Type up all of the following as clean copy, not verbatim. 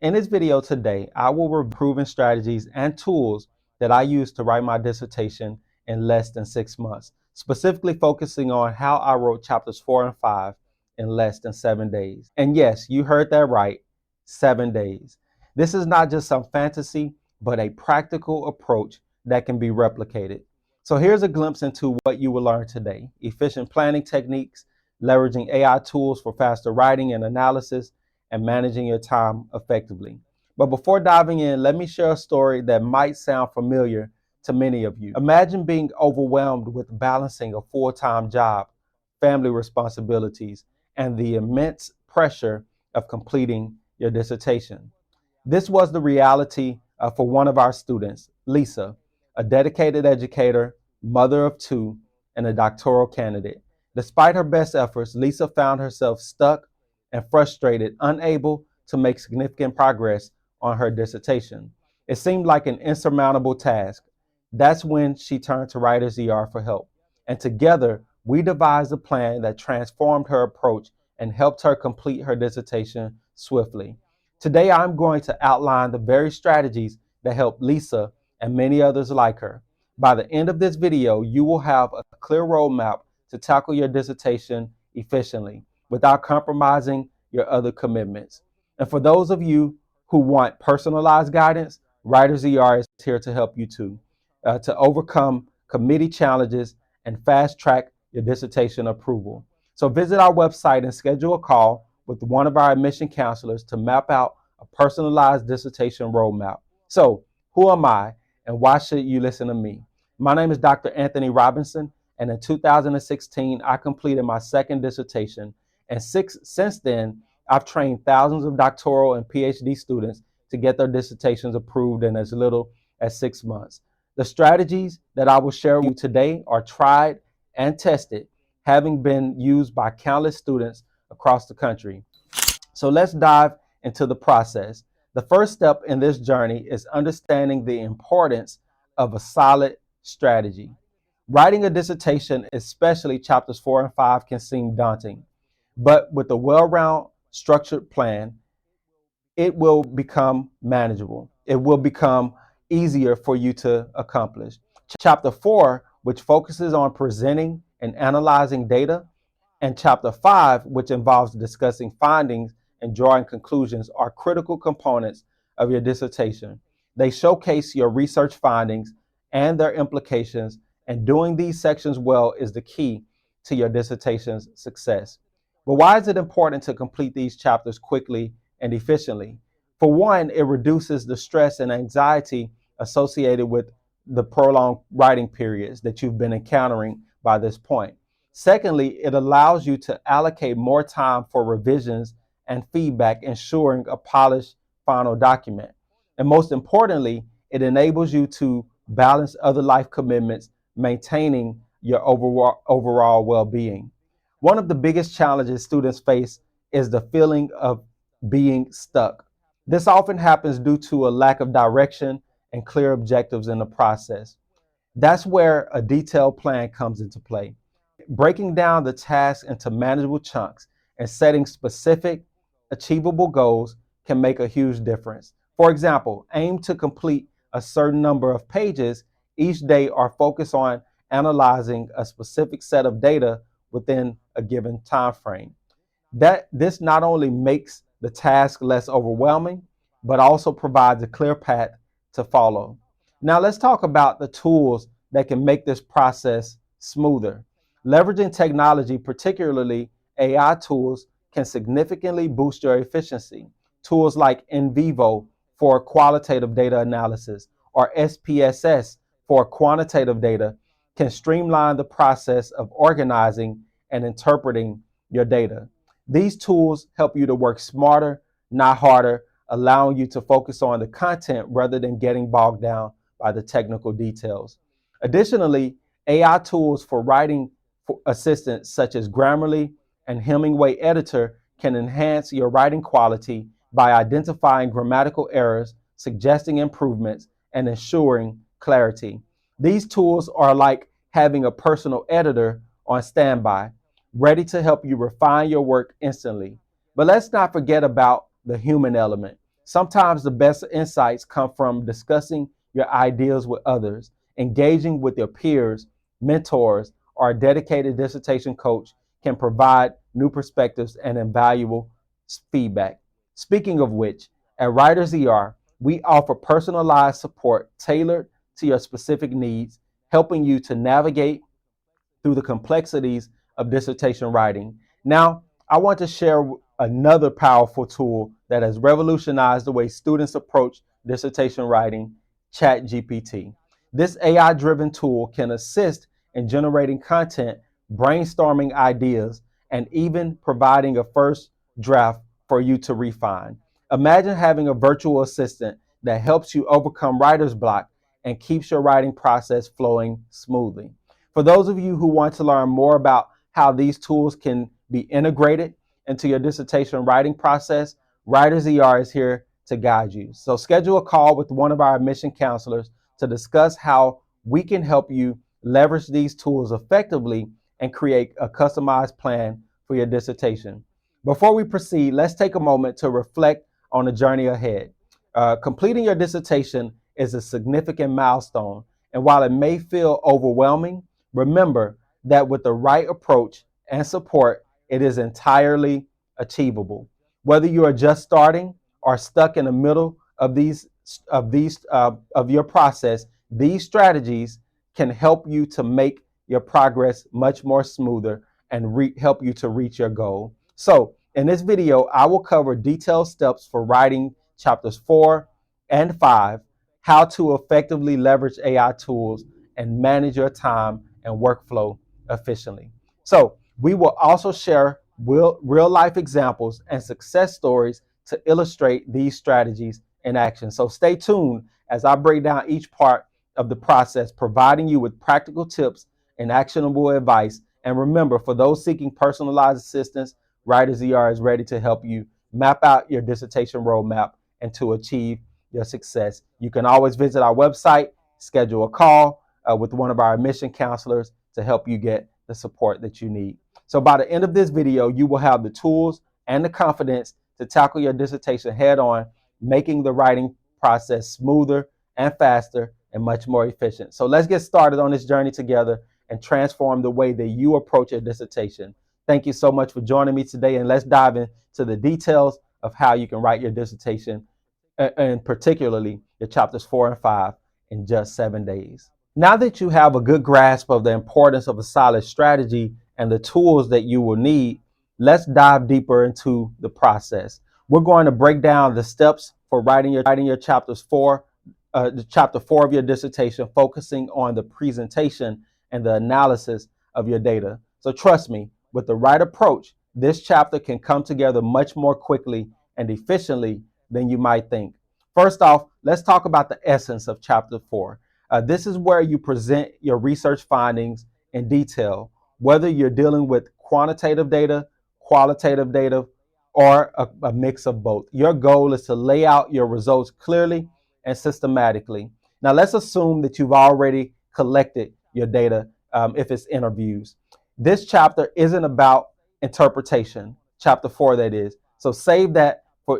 In this video today, I will review proven strategies and tools that I used to write my dissertation in less than 6 months, specifically focusing on how I wrote chapters 4 and 5 in less than 7 days. And yes, you heard that right, 7 days. This is not just some fantasy, but a practical approach that can be replicated. So here's a glimpse into what you will learn today: efficient planning techniques, leveraging AI tools for faster writing and analysis, and managing your time effectively. But before diving in, let me share a story that might sound familiar to many of you. Imagine being overwhelmed with balancing a full-time job, family responsibilities, and the immense pressure of completing your dissertation. This was the reality for one of our students, Lisa, a dedicated educator, mother of two, and a doctoral candidate. Despite her best efforts, Lisa found herself stuck and frustrated, unable to make significant progress on her dissertation. It seemed like an insurmountable task. That's when she turned to WritersER for help. And together, we devised a plan that transformed her approach and helped her complete her dissertation swiftly. Today, I'm going to outline the very strategies that helped Lisa and many others like her. By the end of this video, you will have a clear roadmap to tackle your dissertation efficiently without compromising your other commitments. And for those of you who want personalized guidance, WritersER is here to help you too, to overcome committee challenges and fast track your dissertation approval. So visit our website and schedule a call with one of our admission counselors to map out a personalized dissertation roadmap. So, who am I and why should you listen to me? My name is Dr. Anthony Robinson, and in 2016, I completed my second dissertation. And since then, I've trained thousands of doctoral and PhD students to get their dissertations approved in as little as 6 months. The strategies that I will share with you today are tried and tested, having been used by countless students across the country. So let's dive into the process. The first step in this journey is understanding the importance of a solid strategy. Writing a dissertation, especially chapters 4 and 5, can seem daunting, but with a well-rounded, structured plan, it will become manageable. It will become easier for you to accomplish. Chapter 4, which focuses on presenting and analyzing data, and chapter 5, which involves discussing findings and drawing conclusions, are critical components of your dissertation. They showcase your research findings and their implications, and doing these sections well is the key to your dissertation's success. But why is it important to complete these chapters quickly and efficiently? For one, it reduces the stress and anxiety associated with the prolonged writing periods that you've been encountering by this point. Secondly, it allows you to allocate more time for revisions and feedback, ensuring a polished final document. And most importantly, it enables you to balance other life commitments, maintaining your overall well-being. One of the biggest challenges students face is the feeling of being stuck. This often happens due to a lack of direction and clear objectives in the process. That's where a detailed plan comes into play. Breaking down the task into manageable chunks and setting specific, achievable goals can make a huge difference. For example, aim to complete a certain number of pages each day or focus on analyzing a specific set of data within a given time frame. This not only makes the task less overwhelming, but also provides a clear path to follow. Now let's talk about the tools that can make this process smoother. Leveraging technology, particularly AI tools, can significantly boost your efficiency. Tools like NVivo for qualitative data analysis or SPSS for quantitative data can streamline the process of organizing and interpreting your data. These tools help you to work smarter, not harder, allowing you to focus on the content rather than getting bogged down by the technical details. Additionally, AI tools for writing assistants such as Grammarly and Hemingway Editor can enhance your writing quality by identifying grammatical errors, suggesting improvements, and ensuring clarity. These tools are like having a personal editor on standby, ready to help you refine your work instantly. But let's not forget about the human element. Sometimes the best insights come from discussing your ideas with others, engaging with your peers, mentors, or a dedicated dissertation coach can provide new perspectives and invaluable feedback. Speaking of which, at WritersER, we offer personalized support tailored to your specific needs, helping you to navigate through the complexities of dissertation writing. Now, I want to share another powerful tool that has revolutionized the way students approach dissertation writing, ChatGPT. This AI driven tool can assist in generating content, brainstorming ideas, and even providing a first draft for you to refine. Imagine having a virtual assistant that helps you overcome writer's block and keeps your writing process flowing smoothly. For those of you who want to learn more about how these tools can be integrated into your dissertation writing process, WritersER is here to guide you. So schedule a call with one of our admission counselors to discuss how we can help you leverage these tools effectively and create a customized plan for your dissertation. Before we proceed, let's take a moment to reflect on the journey ahead. Completing your dissertation is a significant milestone, and while it may feel overwhelming, remember that with the right approach and support, it is entirely achievable. Whether you are just starting or stuck in the middle of your process, these strategies can help you to make your progress much more smoother and help you to reach your goal. So, in this video, I will cover detailed steps for writing chapters 4 and 5, how to effectively leverage AI tools and manage your time and workflow efficiently. So, we will also share real life examples and success stories to illustrate these strategies in action. So, stay tuned as I break down each part of the process, providing you with practical tips and actionable advice. And remember, for those seeking personalized assistance, WritersER is ready to help you map out your dissertation roadmap and to achieve your success. You can always visit our website, schedule a call with one of our admission counselors to help you get the support that you need. So by the end of this video, you will have the tools and the confidence to tackle your dissertation head on, making the writing process smoother and faster and much more efficient. So let's get started on this journey together and transform the way that you approach your dissertation. Thank you so much for joining me today, and let's dive into the details of how you can write your dissertation, and particularly your chapters 4 and 5 in just 7 days. Now that you have a good grasp of the importance of a solid strategy and the tools that you will need, let's dive deeper into the process. We're going to break down the steps for writing your chapters 4, the chapter 4 of your dissertation, focusing on the presentation and the analysis of your data. So trust me, with the right approach, this chapter can come together much more quickly and efficiently than you might think. First off, let's talk about the essence of chapter 4. This is where you present your research findings in detail, whether you're dealing with quantitative data, qualitative data, or a mix of both. Your goal is to lay out your results clearly and systematically. Now, let's assume that you've already collected your data if it's interviews. This chapter isn't about interpretation, chapter 4 that is. So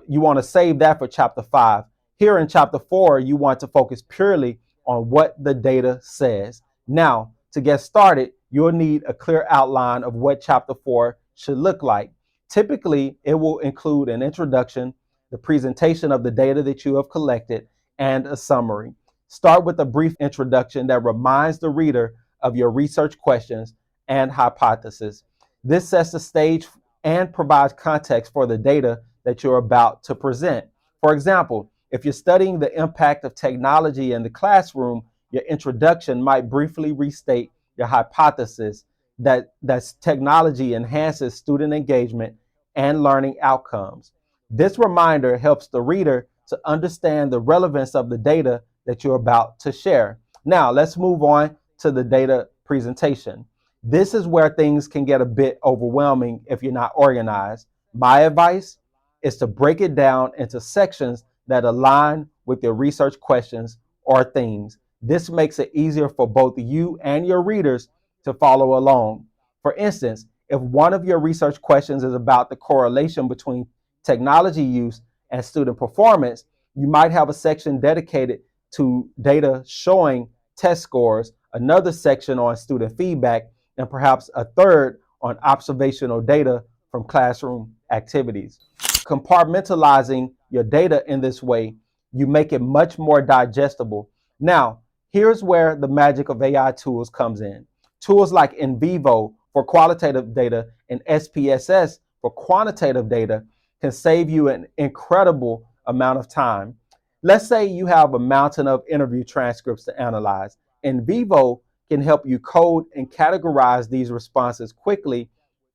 you want to save that for chapter 5. Here in chapter 4, you want to focus purely on what the data says. Now, to get started, you'll need a clear outline of what chapter 4 should look like. Typically, it will include an introduction, the presentation of the data that you have collected, and a summary. Start with a brief introduction that reminds the reader of your research questions and hypothesis. This sets the stage and provides context for the data that you're about to present. For example, if you're studying the impact of technology in the classroom, your introduction might briefly restate your hypothesis that technology enhances student engagement and learning outcomes. This reminder helps the reader to understand the relevance of the data that you're about to share. Now, let's move on to the data presentation. This is where things can get a bit overwhelming if you're not organized. My advice is to break it down into sections that align with your research questions or themes. This makes it easier for both you and your readers to follow along. For instance, if one of your research questions is about the correlation between technology use and student performance, you might have a section dedicated to data showing test scores, another section on student feedback, and perhaps a third on observational data from classroom activities. Compartmentalizing your data in this way, you make it much more digestible. Now, here's where the magic of AI tools comes in. Tools like NVivo for qualitative data and SPSS for quantitative data can save you an incredible amount of time. Let's say you have a mountain of interview transcripts to analyze. NVivo can help you code and categorize these responses quickly,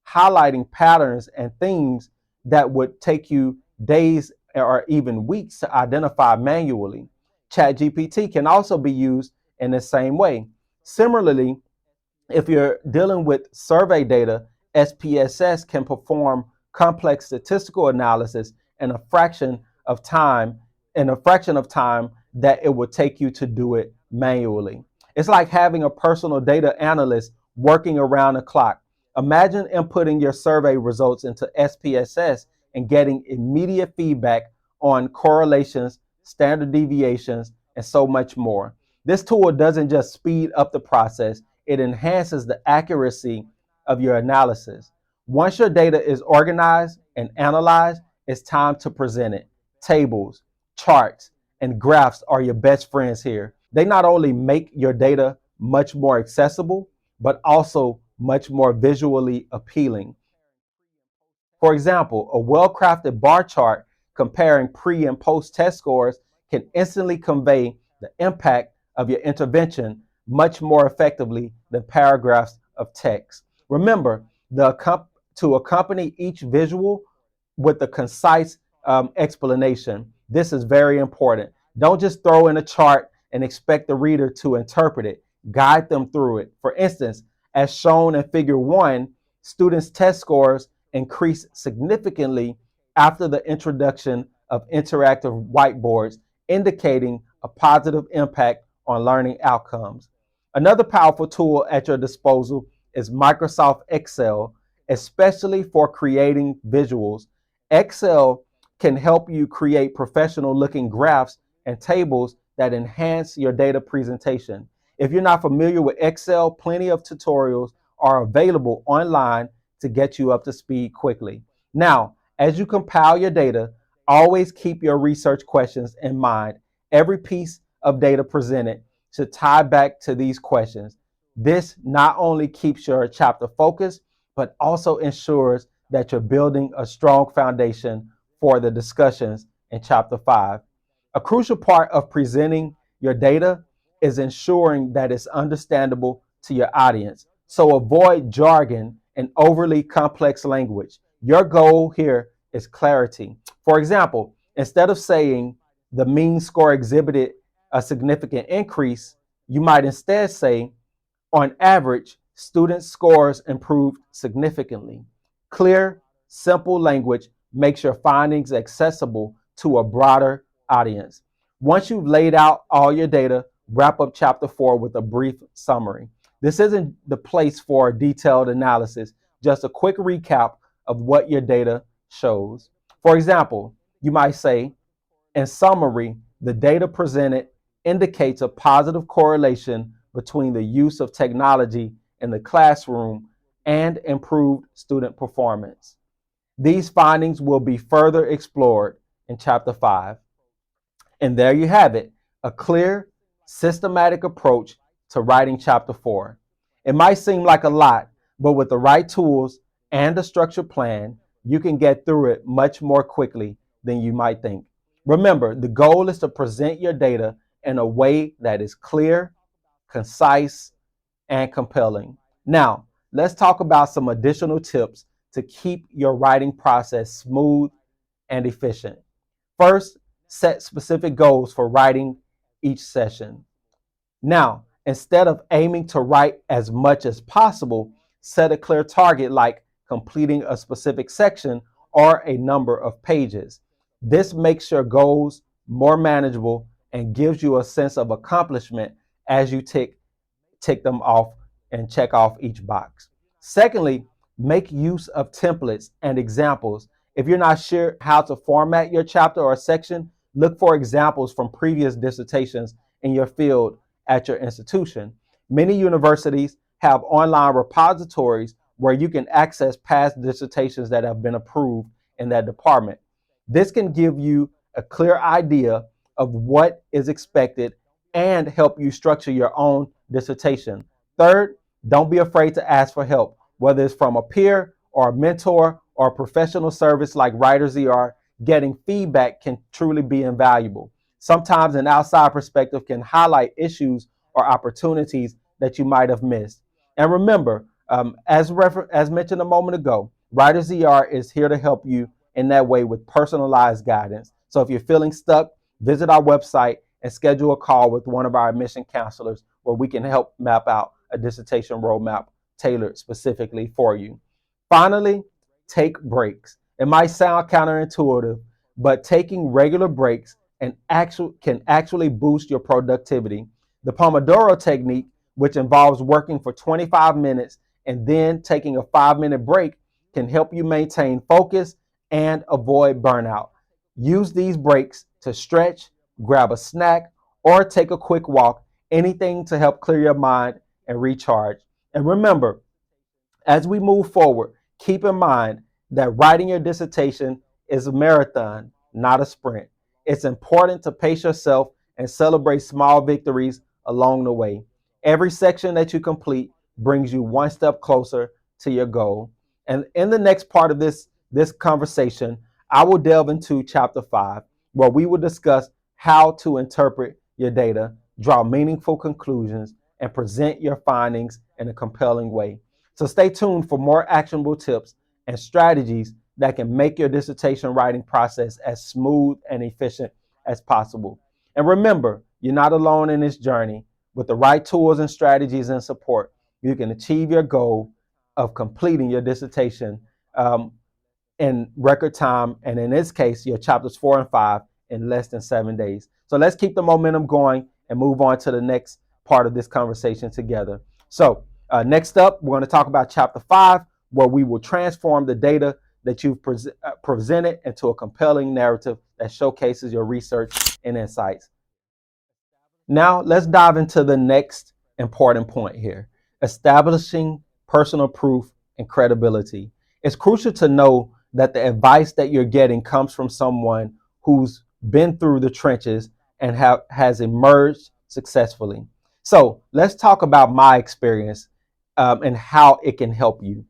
highlighting patterns and themes that would take you days or even weeks to identify manually. ChatGPT can also be used in the same way. Similarly, if you're dealing with survey data, SPSS can perform complex statistical analysis in a fraction of time, that it would take you to do it manually. It's like having a personal data analyst working around the clock. Imagine inputting your survey results into SPSS and getting immediate feedback on correlations, standard deviations, and so much more. This tool doesn't just speed up the process, it enhances the accuracy of your analysis. Once your data is organized and analyzed, it's time to present it. Tables, charts, and graphs are your best friends here. They not only make your data much more accessible, but also much more visually appealing. For example, a well-crafted bar chart comparing pre and post test scores can instantly convey the impact of your intervention much more effectively than paragraphs of text. Remember, to accompany each visual with a concise explanation. This is very important. Don't just throw in a chart and expect the reader to interpret it. Guide them through it. For instance, as shown in Figure 1, students' test scores increase significantly after the introduction of interactive whiteboards, indicating a positive impact on learning outcomes. Another powerful tool at your disposal is Microsoft Excel, especially for creating visuals. Excel can help you create professional looking graphs and tables that enhance your data presentation. If you're not familiar with Excel, plenty of tutorials are available online to get you up to speed quickly. Now, as you compile your data, always keep your research questions in mind. Every piece of data presented should tie back to these questions. This not only keeps your chapter focused, but also ensures that you're building a strong foundation for the discussions in Chapter 5. A crucial part of presenting your data is ensuring that it's understandable to your audience. So avoid jargon and overly complex language. Your goal here is clarity. For example, instead of saying the mean score exhibited a significant increase, you might instead say, on average, students' scores improved significantly. Clear, simple language makes your findings accessible to a broader audience. Once you've laid out all your data, wrap up Chapter 4 with a brief summary. This isn't the place for a detailed analysis, just a quick recap of what your data shows. For example, you might say, in summary, the data presented indicates a positive correlation between the use of technology in the classroom and improved student performance. These findings will be further explored in Chapter 5. And there you have it, a clear, systematic approach to writing Chapter 4. It might seem like a lot, but with the right tools and a structured plan, you can get through it much more quickly than you might think. Remember, the goal is to present your data in a way that is clear, concise, and compelling. Now, let's talk about some additional tips to keep your writing process smooth and efficient. First, set specific goals for writing each session. Now, instead of aiming to write as much as possible, set a clear target like completing a specific section or a number of pages. This makes your goals more manageable and gives you a sense of accomplishment as you tick them off and check off each box. Secondly, make use of templates and examples. If you're not sure how to format your chapter or section, look for examples from previous dissertations in your field at your institution. Many universities have online repositories where you can access past dissertations that have been approved in that department. This can give you a clear idea of what is expected and help you structure your own dissertation. Third, don't be afraid to ask for help, whether it's from a peer or a mentor or a professional service like WritersER. Getting feedback can truly be invaluable. Sometimes an outside perspective can highlight issues or opportunities that you might have missed. And remember, as mentioned a moment ago, WritersER is here to help you in that way with personalized guidance. So if you're feeling stuck, visit our website and schedule a call with one of our admission counselors where we can help map out a dissertation roadmap tailored specifically for you. Finally, take breaks. It might sound counterintuitive, but taking regular breaks can actually boost your productivity. The Pomodoro technique, which involves working for 25 minutes and then taking a 5-minute break, can help you maintain focus and avoid burnout. Use these breaks to stretch, grab a snack, or take a quick walk, anything to help clear your mind and recharge. And remember, as we move forward, keep in mind that writing your dissertation is a marathon, not a sprint. It's important to pace yourself and celebrate small victories along the way. Every section that you complete brings you one step closer to your goal. And in the next part of this conversation, I will delve into chapter 5, where we will discuss how to interpret your data, draw meaningful conclusions, and present your findings in a compelling way. So stay tuned for more actionable tips and strategies that can make your dissertation writing process as smooth and efficient as possible. And remember, you're not alone in this journey. With the right tools and strategies and support, you can achieve your goal of completing your dissertation in record time, and in this case, your chapters 4 and 5 in less than 7 days. So let's keep the momentum going and move on to the next part of this conversation together. So next up, we're going to talk about chapter 5, where we will transform the data that you've presented into a compelling narrative that showcases your research and insights. Now, let's dive into the next important point here: establishing personal proof and credibility. It's crucial to know that the advice that you're getting comes from someone who's been through the trenches and has emerged successfully. So let's talk about my experience and how it can help you.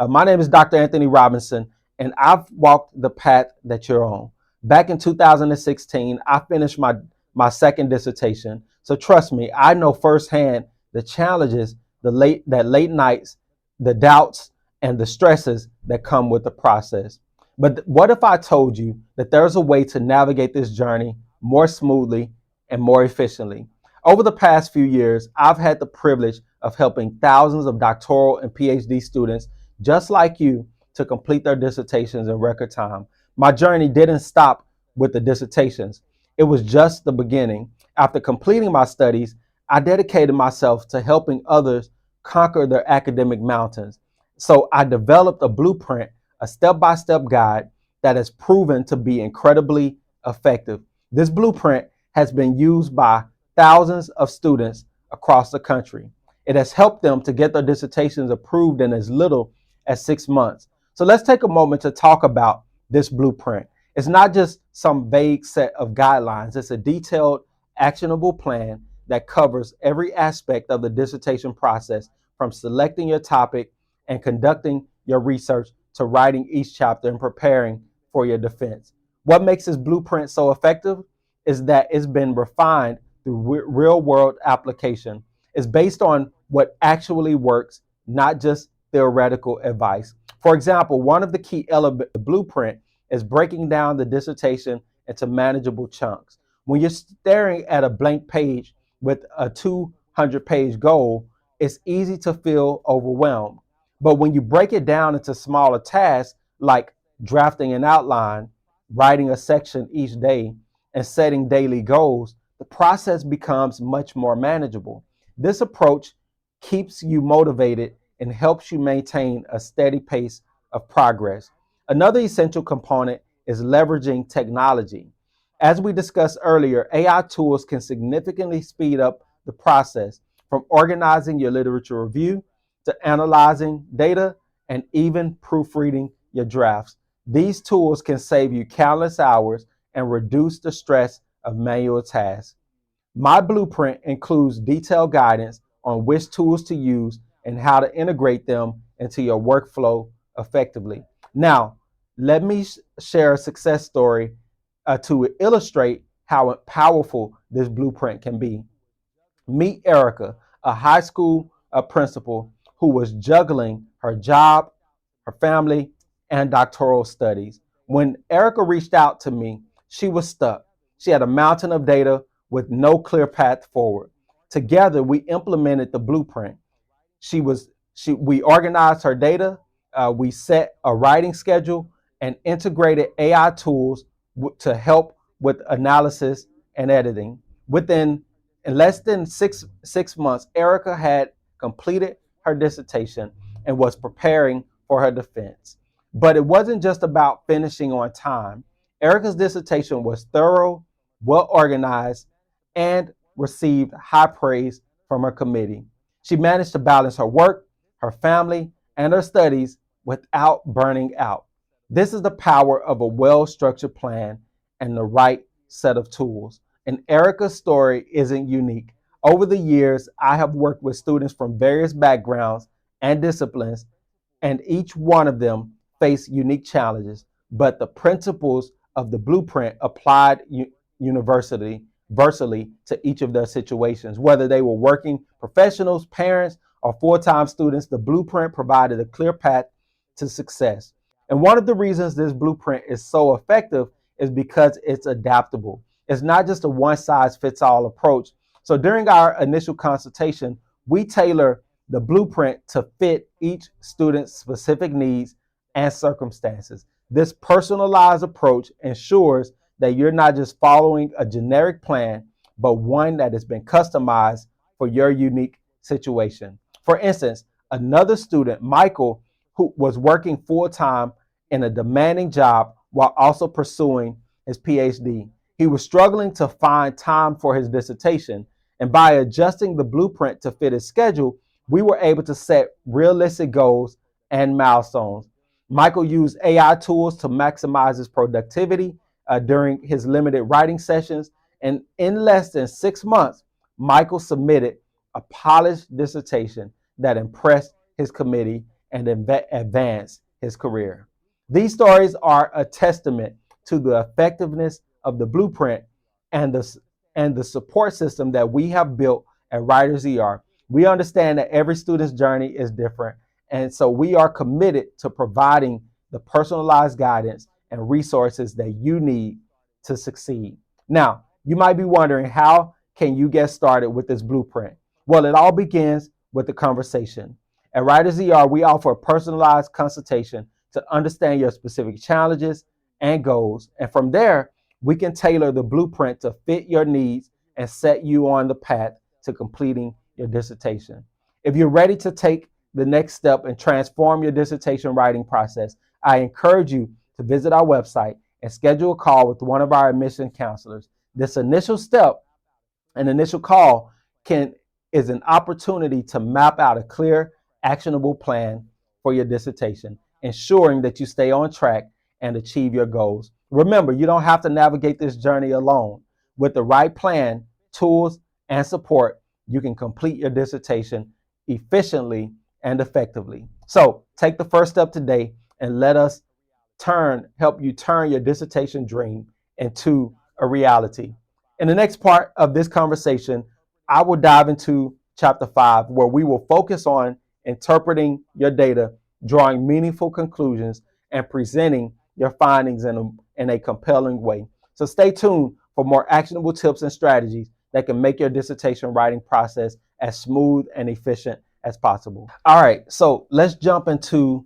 My name is Dr. Anthony Robinson, and I've walked the path that you're on. Back in 2016, I finished my second dissertation. So trust me, I know firsthand the challenges, the late nights, the doubts, and the stresses that come with the process. But what if I told you that there's a way to navigate this journey more smoothly and more efficiently? Over the past few years, I've had the privilege of helping thousands of doctoral and PhD students just like you to complete their dissertations in record time. My journey didn't stop with the dissertations. It was just the beginning. After completing my studies, I dedicated myself to helping others conquer their academic mountains. So I developed a blueprint, a step-by-step guide that has proven to be incredibly effective. This blueprint has been used by thousands of students across the country. It has helped them to get their dissertations approved in as little as 6 months. So let's take a moment to talk about this blueprint. It's not just some vague set of guidelines. It's a detailed, actionable plan that covers every aspect of the dissertation process, from selecting your topic and conducting your research to writing each chapter and preparing for your defense. What makes this blueprint so effective is that it's been refined through real-world application. It's based on what actually works, not just theoretical advice. For example, one of the key elements of the blueprint is breaking down the dissertation into manageable chunks. When you're staring at a blank page with a 200-page goal, it's easy to feel overwhelmed. But when you break it down into smaller tasks like drafting an outline, writing a section each day, and setting daily goals, the process becomes much more manageable. This approach keeps you motivated and helps you maintain a steady pace of progress. Another essential component is leveraging technology. As we discussed earlier, AI tools can significantly speed up the process from organizing your literature review to analyzing data and even proofreading your drafts. These tools can save you countless hours and reduce the stress of manual tasks. My blueprint includes detailed guidance on which tools to use and how to integrate them into your workflow effectively. Now, let me share a success story to illustrate how powerful this blueprint can be. Meet Erica, a high school principal who was juggling her job, her family, and doctoral studies. When Erica reached out to me, she was stuck. She had a mountain of data with no clear path forward. Together, we implemented the blueprint. We organized her data, we set a writing schedule, and integrated AI tools to help with analysis and editing. Within in less than six months, Erica had completed her dissertation and was preparing for her defense. But it wasn't just about finishing on time. Erica's dissertation was thorough, well organized, and received high praise from her committee. She managed to balance her work, her family, and her studies without burning out. This is the power of a well structured plan and the right set of tools. And Erica's story isn't unique. Over the years, I have worked with students from various backgrounds and disciplines, and each one of them face unique challenges, but the principles of the blueprint applied universally to each of their situations. Whether they were working professionals, parents, or full-time students, the blueprint provided a clear path to success. And one of the reasons this blueprint is so effective is because it's adaptable. It's not just a one-size-fits-all approach. So during our initial consultation, we tailor the blueprint to fit each student's specific needs and circumstances. This personalized approach ensures that you're not just following a generic plan, but one that has been customized for your unique situation. For instance, another student, Michael, who was working full-time in a demanding job while also pursuing his PhD. He was struggling to find time for his dissertation, and by adjusting the blueprint to fit his schedule, we were able to set realistic goals and milestones. Michael used AI tools to maximize his productivity during his limited writing sessions, and in less than 6 months, Michael submitted a polished dissertation that impressed his committee and advanced his career. These stories are a testament to the effectiveness of the blueprint and the support system that we have built at WritersER. We understand that every student's journey is different, and so we are committed to providing the personalized guidance and resources that you need to succeed. Now, you might be wondering, how can you get started with this blueprint? Well, it all begins with the conversation. At WritersER, we offer a personalized consultation to understand your specific challenges and goals. And from there, we can tailor the blueprint to fit your needs and set you on the path to completing your dissertation. If you're ready to take the next step and transform your dissertation writing process, I encourage you to visit our website and schedule a call with one of our admission counselors. This initial step, an initial call, is an opportunity to map out a clear, actionable plan for your dissertation, ensuring that you stay on track and achieve your goals. Remember, you don't have to navigate this journey alone. With the right plan, tools, and support, you can complete your dissertation efficiently and effectively. So take the first step today and let us help you turn your dissertation dream into a reality. In the next part of this conversation, I will dive into chapter 5, where we will focus on interpreting your data, drawing meaningful conclusions, and presenting your findings in a compelling way. So stay tuned for more actionable tips and strategies that can make your dissertation writing process as smooth and efficient as possible. All right, so let's jump into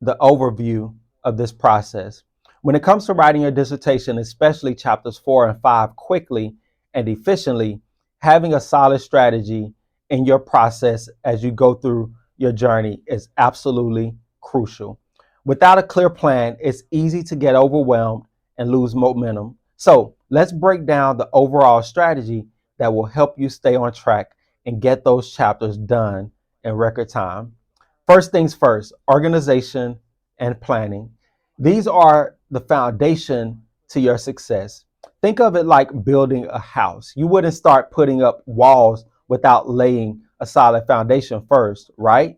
the overview of this process. When it comes to writing your dissertation, especially chapters 4 and 5 quickly and efficiently, having a solid strategy in your process as you go through your journey is absolutely crucial. Without a clear plan, it's easy to get overwhelmed and lose momentum. So let's break down the overall strategy that will help you stay on track and get those chapters done in record time. First things first, organization and planning. These are the foundation to your success. Think of it like building a house. You wouldn't start putting up walls without laying a solid foundation first, right?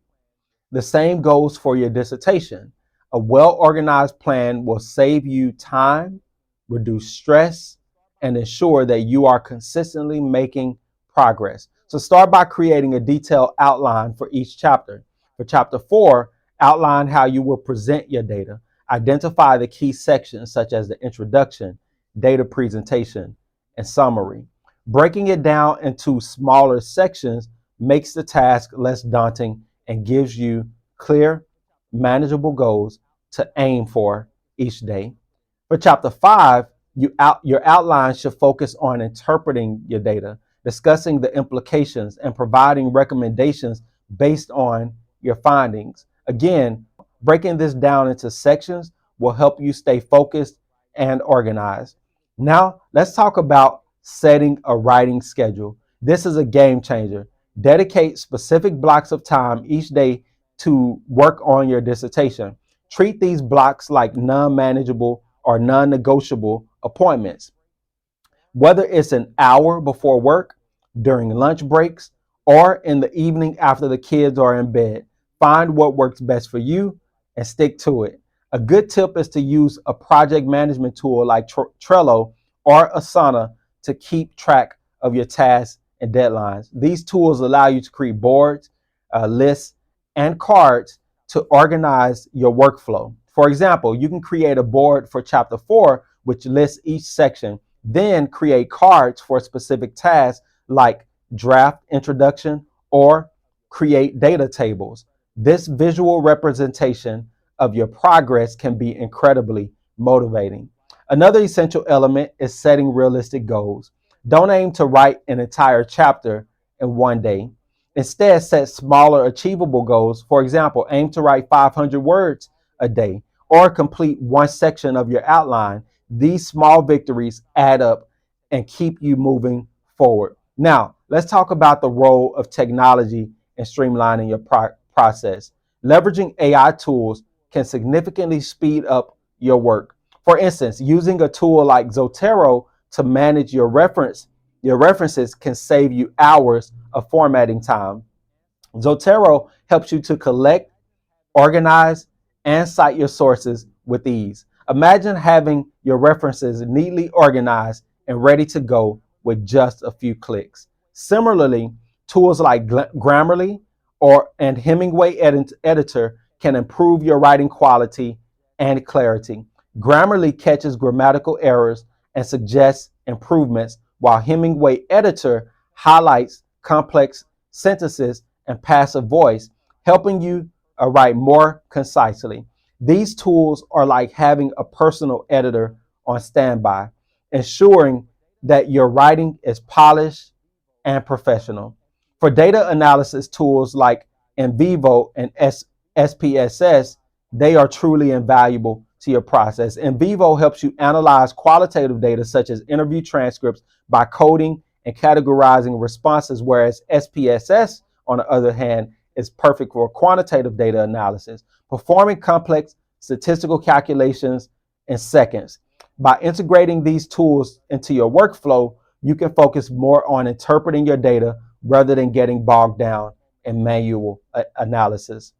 The same goes for your dissertation. A well organized plan will save you time, reduce stress, and ensure that you are consistently making progress. So start by creating a detailed outline for each chapter. For chapter 4, outline how you will present your data. Identify the key sections such as the introduction, data presentation, and summary. Breaking it down into smaller sections makes the task less daunting and gives you clear, manageable goals to aim for each day. For chapter 5, your outline should focus on interpreting your data, discussing the implications, and providing recommendations based on your findings. Again, breaking this down into sections will help you stay focused and organized. Now, let's talk about setting a writing schedule. This is a game changer. Dedicate specific blocks of time each day to work on your dissertation. Treat these blocks like non-manageable or non-negotiable appointments. Whether it's an hour before work, during lunch breaks, or in the evening after the kids are in bed, find what works best for you and stick to it. A good tip is to use a project management tool like Trello or Asana to keep track of your tasks and deadlines. These tools allow you to create boards, lists, and cards to organize your workflow. For example, you can create a board for chapter 4, which lists each section, then create cards for specific tasks like draft introduction or create data tables. This visual representation of your progress can be incredibly motivating. Another essential element is setting realistic goals. Don't aim to write an entire chapter in one day. Instead, set smaller, achievable goals. For example, aim to write 500 words a day or complete one section of your outline. These small victories add up and keep you moving forward. Now, let's talk about the role of technology in streamlining your process. Leveraging AI tools can significantly speed up your work. For instance, using a tool like Zotero to manage your references can save you hours of formatting time. Zotero helps you to collect, organize, and cite your sources with ease. Imagine having your references neatly organized and ready to go with just a few clicks. Similarly, tools like Grammarly and Hemingway Editor can improve your writing quality and clarity. Grammarly catches grammatical errors and suggests improvements, while Hemingway Editor highlights complex sentences and passive voice, helping you write more concisely. These tools are like having a personal editor on standby, ensuring that your writing is polished and professional. For data analysis tools like NVivo and SPSS, they are truly invaluable to your process. NVivo helps you analyze qualitative data such as interview transcripts by coding and categorizing responses, whereas SPSS, on the other hand, is perfect for quantitative data analysis, performing complex statistical calculations in seconds. By integrating these tools into your workflow, you can focus more on interpreting your data rather than getting bogged down in manual analysis.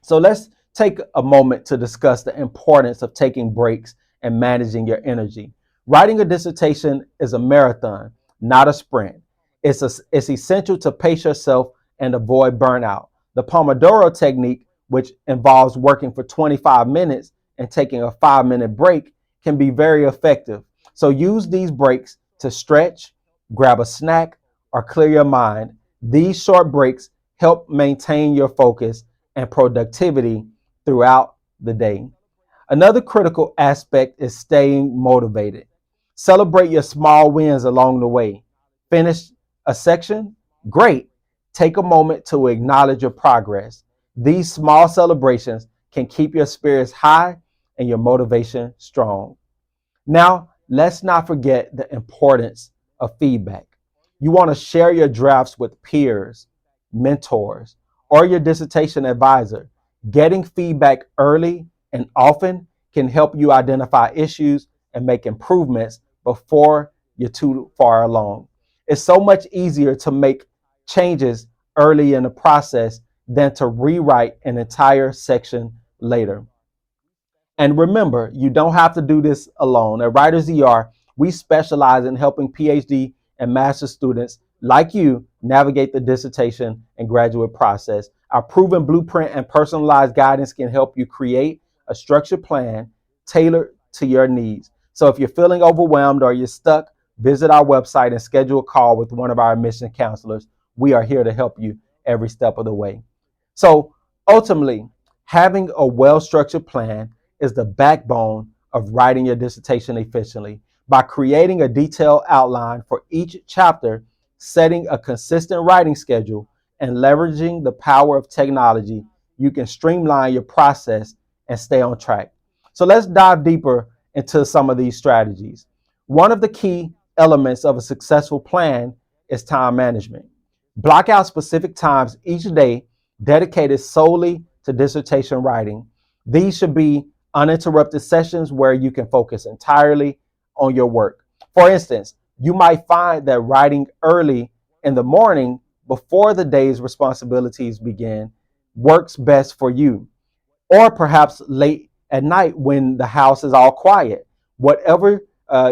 So let's take a moment to discuss the importance of taking breaks and managing your energy. Writing a dissertation is a marathon, not a sprint. It's essential to pace yourself and avoid burnout. The Pomodoro technique, which involves working for 25 minutes and taking a 5-minute break, can be very effective. So use these breaks to stretch, grab a snack, or clear your mind. These short breaks help maintain your focus and productivity throughout the day. Another critical aspect is staying motivated. Celebrate your small wins along the way. Finish a section? Great. Take a moment to acknowledge your progress. These small celebrations can keep your spirits high and your motivation strong. Now, let's not forget the importance of feedback. You want to share your drafts with peers, mentors, or your dissertation advisor. Getting feedback early and often can help you identify issues and make improvements before you're too far along. It's so much easier to make changes early in the process than to rewrite an entire section later. And remember, you don't have to do this alone. At WritersER, we specialize in helping PhD and master students like you navigate the dissertation and graduate process. Our proven blueprint and personalized guidance can help you create a structured plan tailored to your needs. So if you're feeling overwhelmed or you're stuck, visit our website and schedule a call with one of our admission counselors. We are here to help you every step of the way. So ultimately, having a well-structured plan is the backbone of writing your dissertation efficiently. By creating a detailed outline for each chapter, setting a consistent writing schedule, and leveraging the power of technology, you can streamline your process and stay on track. So let's dive deeper into some of these strategies. One of the key elements of a successful plan is time management. Block out specific times each day dedicated solely to dissertation writing. These should be uninterrupted sessions where you can focus entirely on your work. For instance, you might find that writing early in the morning before the day's responsibilities begin works best for you, or perhaps late at night when the house is all quiet. Whatever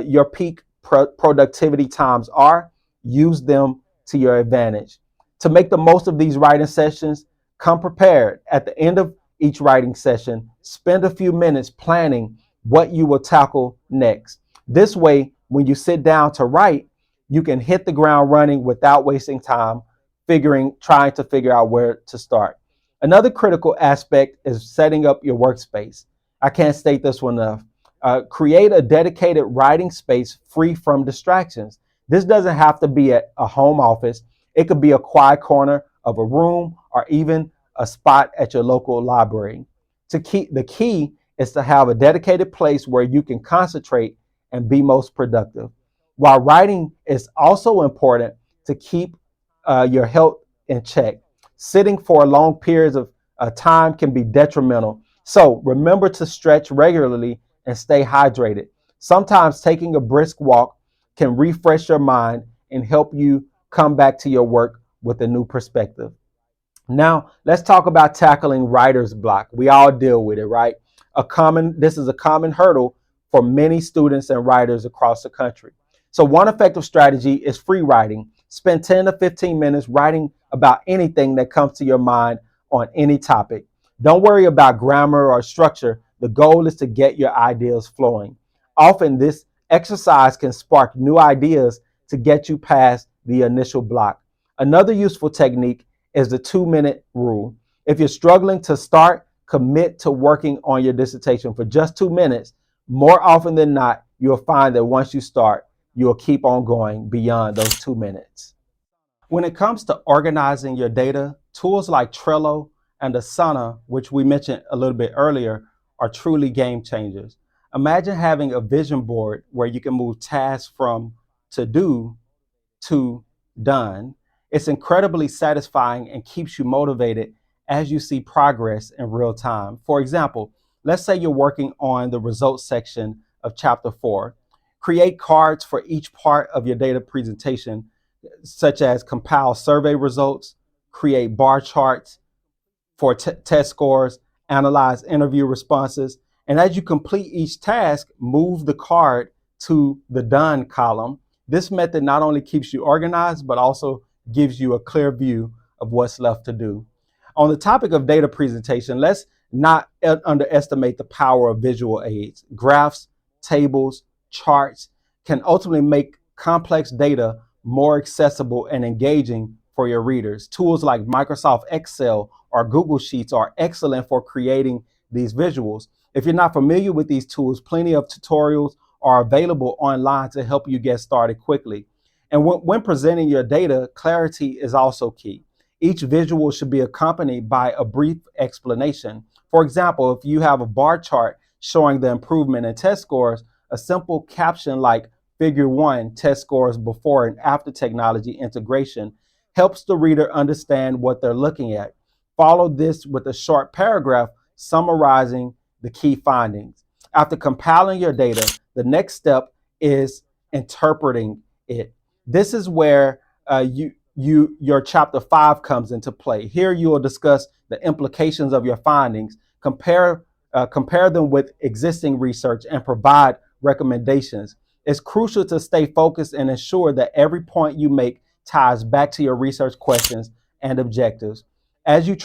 your peak productivity times are, use them to your advantage. To make the most of these writing sessions, come prepared. At the end of each writing session, spend a few minutes planning what you will tackle next. This way, when you sit down to write, you can hit the ground running without wasting time trying to figure out where to start. Another critical aspect is setting up your workspace. I can't state this one enough. Create a dedicated writing space free from distractions. This doesn't have to be at a home office. It could be a quiet corner of a room or even a spot at your local library. The key is to have a dedicated place where you can concentrate and be most productive. While writing is also important to keep your health in check, sitting for long periods of time can be detrimental. So remember to stretch regularly and stay hydrated. Sometimes taking a brisk walk can refresh your mind and help you come back to your work with a new perspective. Now, let's talk about tackling writer's block. We all deal with it, right? This is a common hurdle for many students and writers across the country. So one effective strategy is free writing. Spend 10 to 15 minutes writing about anything that comes to your mind on any topic. Don't worry about grammar or structure. The goal is to get your ideas flowing. Often this exercise can spark new ideas to get you past the initial block. Another useful technique is the 2-minute rule. If you're struggling to start, commit to working on your dissertation for just 2 minutes. More often than not, you'll find that once you start, you'll keep on going beyond those 2 minutes. When it comes to organizing your data, tools like Trello and Asana, which we mentioned a little bit earlier, are truly game changers. Imagine having a vision board where you can move tasks from to do to done. It's incredibly satisfying and keeps you motivated as you see progress in real time. For example, let's say you're working on the results section of chapter 4. Create cards for each part of your data presentation, such as compile survey results, create bar charts for test scores, analyze interview responses, and as you complete each task, move the card to the done column. This method not only keeps you organized, but also gives you a clear view of what's left to do. On the topic of data presentation, let's not underestimate the power of visual aids. Graphs, tables, charts can ultimately make complex data more accessible and engaging for your readers. Tools like Microsoft Excel or Google Sheets are excellent for creating these visuals. If you're not familiar with these tools, plenty of tutorials are available online to help you get started quickly. And when presenting your data, clarity is also key. Each visual should be accompanied by a brief explanation. For example, if you have a bar chart showing the improvement in test scores, a simple caption like Figure 1 test scores before and after technology integration helps the reader understand what they're looking at. Follow this with a short paragraph summarizing the key findings. After compiling your data, the next step is interpreting it. This is where your chapter 5 comes into play. Here you will discuss the implications of your findings, compare them with existing research, and provide recommendations. It's crucial to stay focused and ensure that every point you make ties back to your research questions and objectives. As you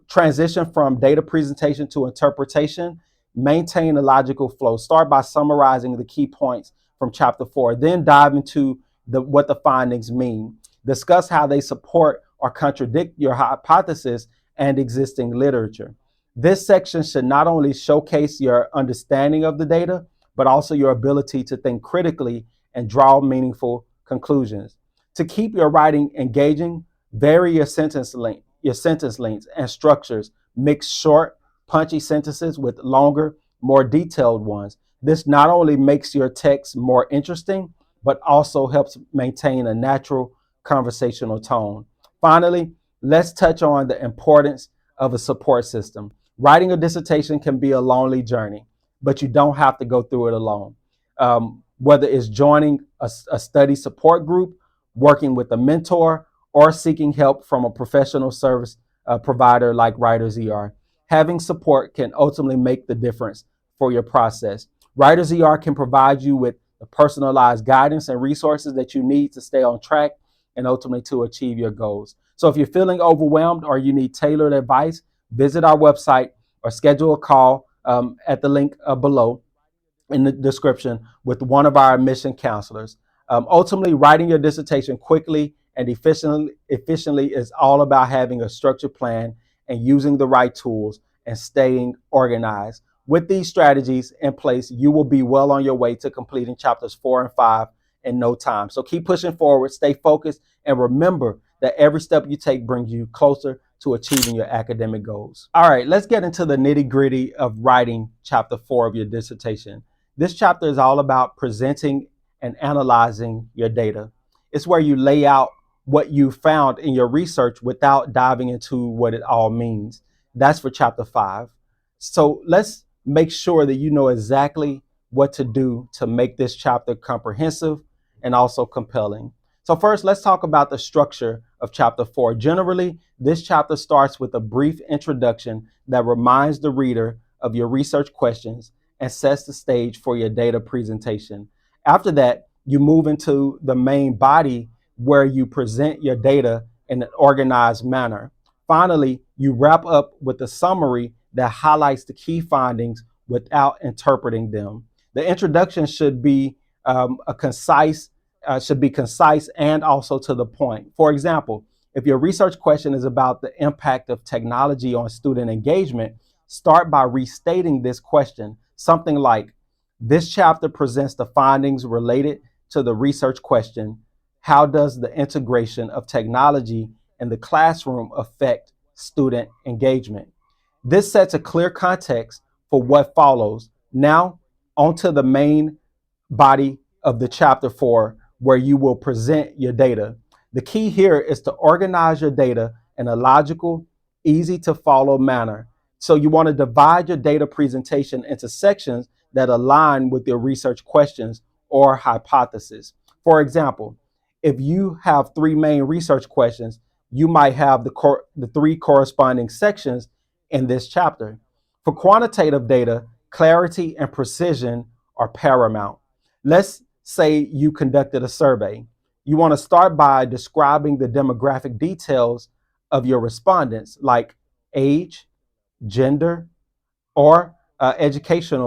transition from data presentation to interpretation, maintain a logical flow. Start by summarizing the key points from chapter 4, then dive into what the findings mean. Discuss how they support or contradict your hypothesis and existing literature. This section should not only showcase your understanding of the data, but also your ability to think critically and draw meaningful conclusions. To keep your writing engaging, vary your sentence lengths and structures. Mix short, punchy sentences with longer, more detailed ones. This not only makes your text more interesting, but also helps maintain a natural conversational tone. Finally, let's touch on the importance of a support system. Writing a dissertation can be a lonely journey, but you don't have to go through it alone. Whether it's joining a study support group, working with a mentor, or seeking help from a professional service provider like WritersER, having support can ultimately make the difference for your process. WritersER can provide you with the personalized guidance and resources that you need to stay on track and ultimately to achieve your goals. So if you're feeling overwhelmed or you need tailored advice, visit our website or schedule a call at the link below in the description with one of our admission counselors. Ultimately, writing your dissertation quickly and efficiently is all about having a structured plan and using the right tools and staying organized. With these strategies in place, you will be well on your way to completing chapters 4 and 5 in no time. So keep pushing forward, stay focused, and remember that every step you take brings you closer to achieving your academic goals. All right, let's get into the nitty-gritty of writing chapter 4 of your dissertation. This chapter is all about presenting and analyzing your data. It's where you lay out what you found in your research without diving into what it all means. That's for chapter 5. So let's make sure that you know exactly what to do to make this chapter comprehensive and also compelling. So first, let's talk about the structure of chapter 4. Generally, this chapter starts with a brief introduction that reminds the reader of your research questions and sets the stage for your data presentation. After that, you move into the main body where you present your data in an organized manner. Finally, you wrap up with a summary that highlights the key findings without interpreting them. The introduction should be concise and also to the point. For example, if your research question is about the impact of technology on student engagement, start by restating this question. Something like, this chapter presents the findings related to the research question, how does the integration of technology in the classroom affect student engagement? This sets a clear context for what follows. Now, onto the main body of the chapter 4, where you will present your data. The key here is to organize your data in a logical, easy to follow manner. So you want to divide your data presentation into sections that align with your research questions or hypothesis. For example, if you have 3 main research questions, you might have the 3 corresponding sections in this chapter. For quantitative data, clarity and precision are paramount. Let's say you conducted a survey. You want to start by describing the demographic details of your respondents, like age, gender, or education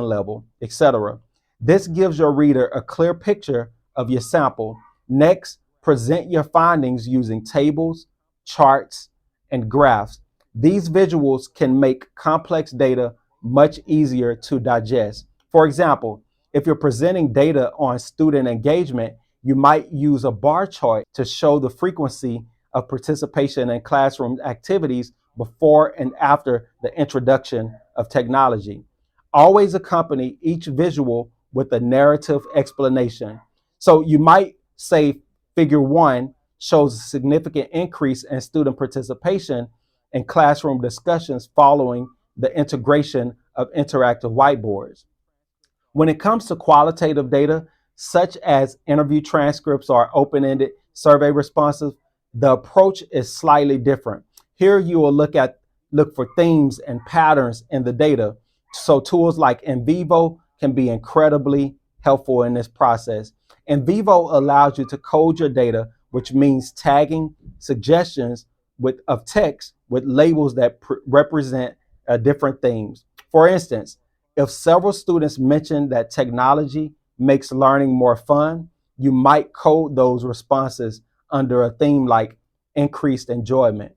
level, etc. This gives your reader a clear picture of your sample. Next, present your findings using tables, charts, and graphs. These visuals can make complex data much easier to digest. For example, if you're presenting data on student engagement, you might use a bar chart to show the frequency of participation in classroom activities before and after the introduction of technology. Always accompany each visual with a narrative explanation. So you might say figure 1 shows a significant increase in student participation in classroom discussions following the integration of interactive whiteboards. When it comes to qualitative data, such as interview transcripts or open-ended survey responses, the approach is slightly different. Here you will look for themes and patterns in the data. So tools like NVivo can be incredibly helpful in this process. NVivo allows you to code your data, which means tagging suggestions of text with labels that represent different themes. For instance, if several students mention that technology makes learning more fun, you might code those responses under a theme like increased enjoyment.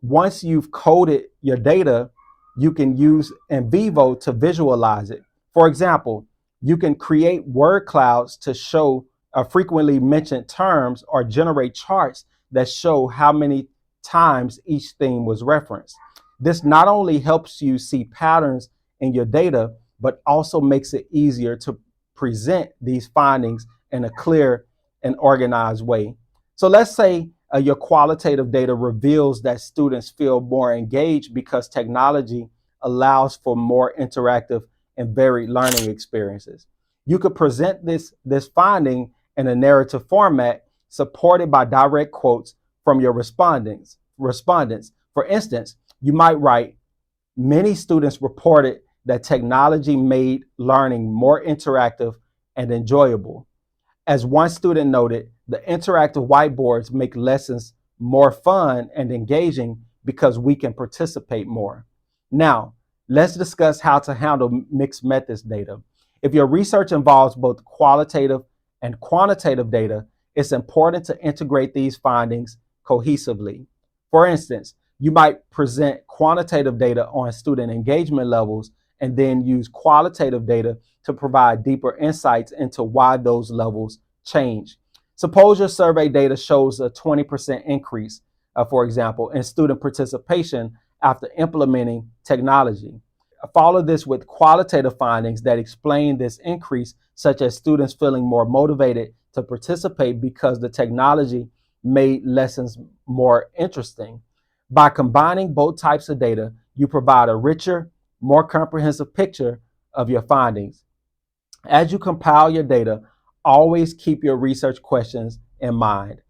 Once you've coded your data, you can use NVivo to visualize it. For example, you can create word clouds to show frequently mentioned terms or generate charts that show how many times each theme was referenced. This not only helps you see patterns in your data, but also makes it easier to present these findings in a clear and organized way. So let's say your qualitative data reveals that students feel more engaged because technology allows for more interactive and varied learning experiences. You could present this finding in a narrative format supported by direct quotes from your respondents. For instance, you might write, many students reported that technology made learning more interactive and enjoyable. As one student noted, the interactive whiteboards make lessons more fun and engaging because we can participate more. Now, let's discuss how to handle mixed methods data. If your research involves both qualitative and quantitative data, it's important to integrate these findings cohesively. For instance, you might present quantitative data on student engagement levels and then use qualitative data to provide deeper insights into why those levels change. Suppose your survey data shows a 20% increase, for example, in student participation after implementing technology. Follow this with qualitative findings that explain this increase, such as students feeling more motivated to participate because the technology made lessons more interesting. By combining both types of data, you provide a richer, more comprehensive picture of your findings. As you compile your data, always keep your research questions in mind.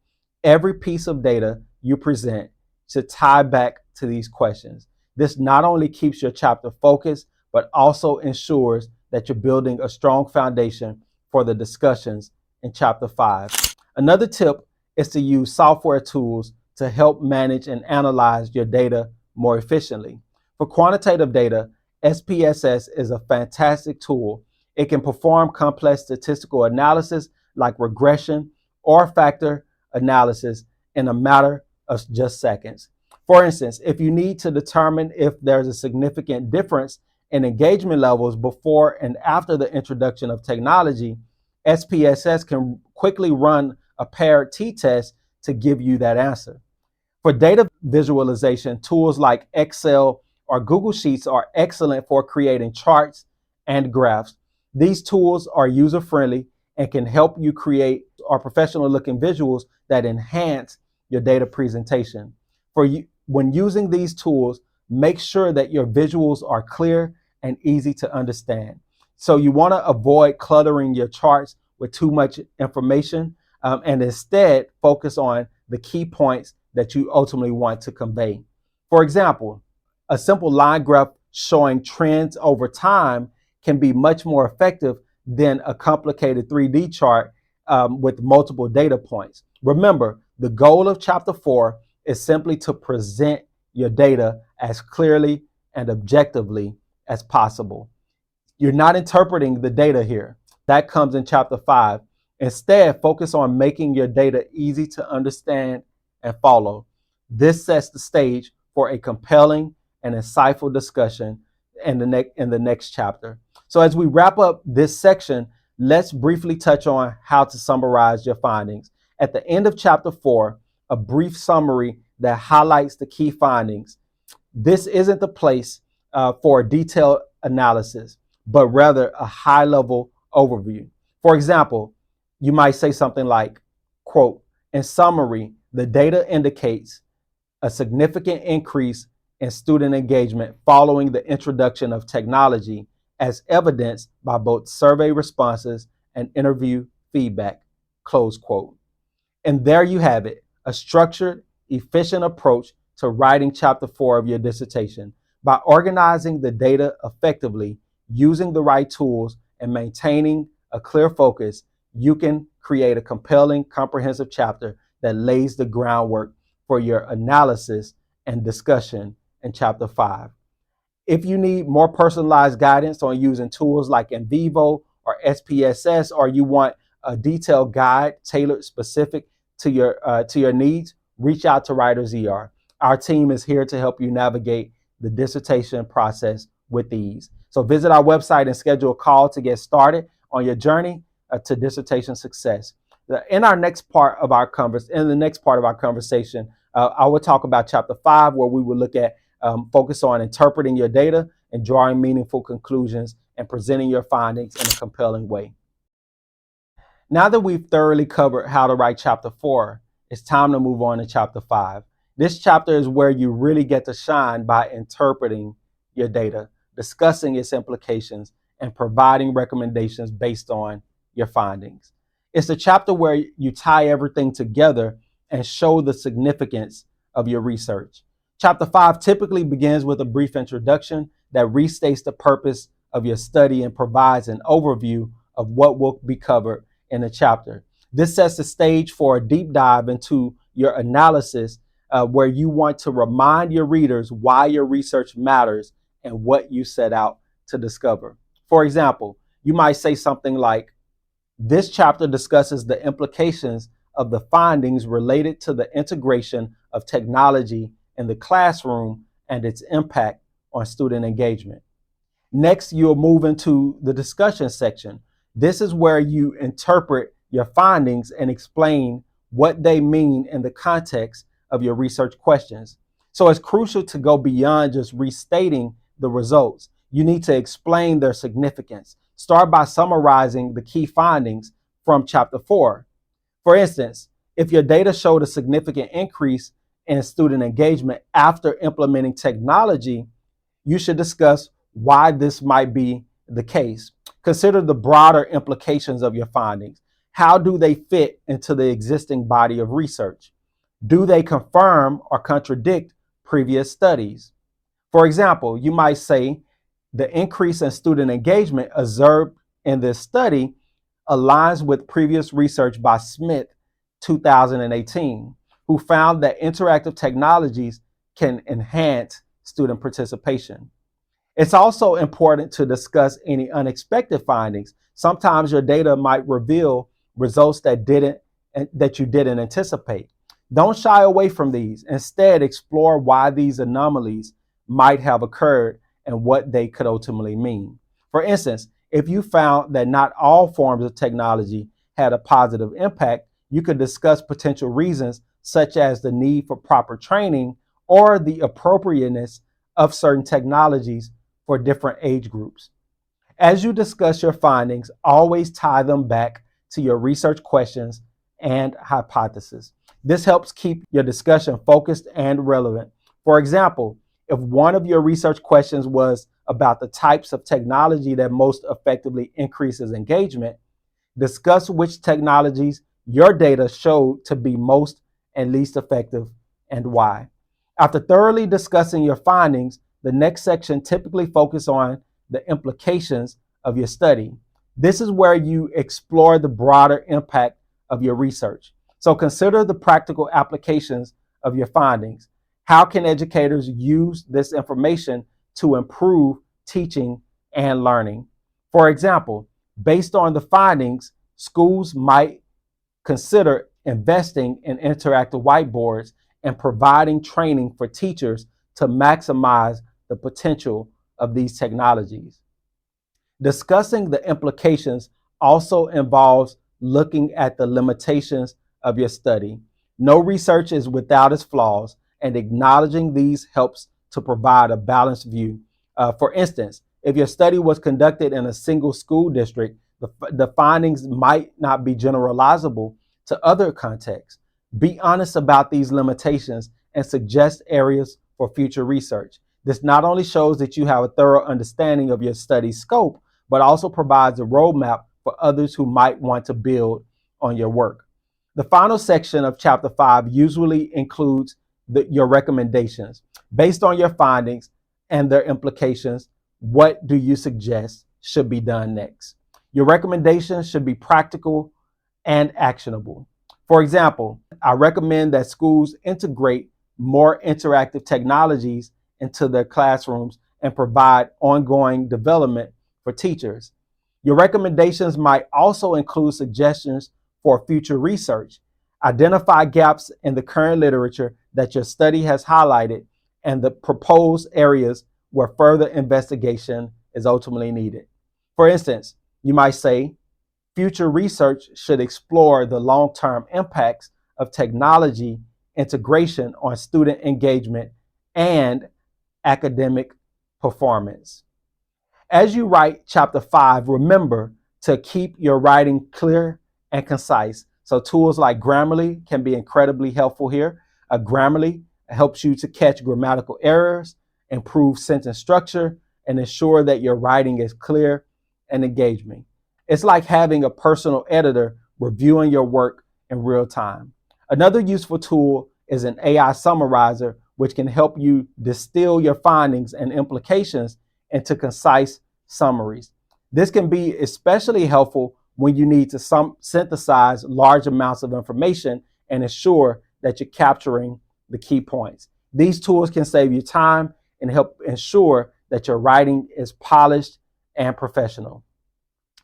Every piece of data you present should tie back to these questions. This not only keeps your chapter focused, but also ensures that you're building a strong foundation for the discussions in chapter 5. Another tip is to use software tools to help manage and analyze your data more efficiently. For quantitative data, SPSS is a fantastic tool. It can perform complex statistical analysis like regression or factor analysis in a matter of just seconds. For instance, if you need to determine if there's a significant difference in engagement levels before and after the introduction of technology, SPSS can quickly run a paired t-test to give you that answer. For data visualization, tools like Excel or Google Sheets are excellent for creating charts and graphs. These tools are user-friendly and can help you create professional-looking visuals that enhance your data presentation. When using these tools, make sure that your visuals are clear and easy to understand. So you want to avoid cluttering your charts with too much information and instead focus on the key points that you ultimately want to convey. For example, a simple line graph showing trends over time can be much more effective than a complicated 3D chart with multiple data points. Remember, the goal of chapter 4 is simply to present your data as clearly and objectively as possible. You're not interpreting the data here. That comes in chapter 5. Instead, focus on making your data easy to understand and follow. This sets the stage for a compelling and insightful discussion in the next chapter. So as we wrap up this section, let's briefly touch on how to summarize your findings. At the end of chapter 4, a brief summary that highlights the key findings. This isn't the place for a detailed analysis, but rather a high level overview. For example, you might say something like, quote, in summary, the data indicates a significant increase in student engagement following the introduction of technology, as evidenced by both survey responses and interview feedback, close quote. And there you have it, a structured, efficient approach to writing chapter 4 of your dissertation. By organizing the data effectively, using the right tools, and maintaining a clear focus, you can create a compelling, comprehensive chapter that lays the groundwork for your analysis and discussion in chapter 5. If you need more personalized guidance on using tools like NVivo or SPSS, or you want a detailed guide tailored specific to your needs, reach out to WritersER. Our team is here to help you navigate the dissertation process with ease. So visit our website and schedule a call to get started on your journey to dissertation success. In the next part of our conversation, I will talk about chapter 5, where we will look at focus on interpreting your data and drawing meaningful conclusions and presenting your findings in a compelling way. Now that we've thoroughly covered how to write chapter 4, it's time to move on to chapter 5. This chapter is where you really get to shine by interpreting your data, discussing its implications, and providing recommendations based on your findings. It's a chapter where you tie everything together and show the significance of your research. Chapter 5 typically begins with a brief introduction that restates the purpose of your study and provides an overview of what will be covered in the chapter. This sets the stage for a deep dive into your analysis, where you want to remind your readers why your research matters and what you set out to discover. For example, you might say something like, this chapter discusses the implications of the findings related to the integration of technology in the classroom and its impact on student engagement. Next, you'll move into the discussion section. This is where you interpret your findings and explain what they mean in the context of your research questions. So it's crucial to go beyond just restating the results. You need to explain their significance. Start by summarizing the key findings from chapter 4. For instance, if your data showed a significant increase in student engagement after implementing technology, you should discuss why this might be the case. Consider the broader implications of your findings. How do they fit into the existing body of research? Do they confirm or contradict previous studies? For example, you might say the increase in student engagement observed in this study aligns with previous research by Smith, 2018, who found that interactive technologies can enhance student participation. It's also important to discuss any unexpected findings. Sometimes your data might reveal results that you didn't anticipate. Don't shy away from these. Instead, explore why these anomalies might have occurred and what they could ultimately mean. For instance, if you found that not all forms of technology had a positive impact, you could discuss potential reasons, such as the need for proper training or the appropriateness of certain technologies for different age groups. As you discuss your findings, always tie them back to your research questions and hypotheses. This helps keep your discussion focused and relevant. For example, if one of your research questions was about the types of technology that most effectively increases engagement, discuss which technologies your data showed to be most and least effective and why. After thoroughly discussing your findings, the next section typically focuses on the implications of your study. This is where you explore the broader impact of your research. So consider the practical applications of your findings. How can educators use this information to improve teaching and learning? For example, based on the findings, schools might consider investing in interactive whiteboards and providing training for teachers to maximize the potential of these technologies. Discussing the implications also involves looking at the limitations of your study. No research is without its flaws, and acknowledging these helps to provide a balanced view. For instance, if your study was conducted in a single school district, the findings might not be generalizable to other contexts. Be honest about these limitations and suggest areas for future research. This not only shows that you have a thorough understanding of your study's scope, but also provides a roadmap for others who might want to build on your work. The final section of Chapter 5 usually includes your recommendations. Based on your findings and their implications, what do you suggest should be done next? Your recommendations should be practical and actionable. For example, I recommend that schools integrate more interactive technologies into their classrooms and provide ongoing development for teachers. Your recommendations might also include suggestions for future research. Identify gaps in the current literature that your study has highlighted and the proposed areas where further investigation is ultimately needed. For instance, you might say, future research should explore the long-term impacts of technology integration on student engagement and academic performance. As you write Chapter 5, remember to keep your writing clear and concise. So tools like Grammarly can be incredibly helpful here. Grammarly helps you to catch grammatical errors, improve sentence structure, and ensure that your writing is clear and engaging. It's like having a personal editor reviewing your work in real time. Another useful tool is an AI summarizer, which can help you distill your findings and implications into concise summaries. This can be especially helpful when you need to synthesize large amounts of information and ensure that you're capturing the key points. These tools can save you time and help ensure that your writing is polished and professional.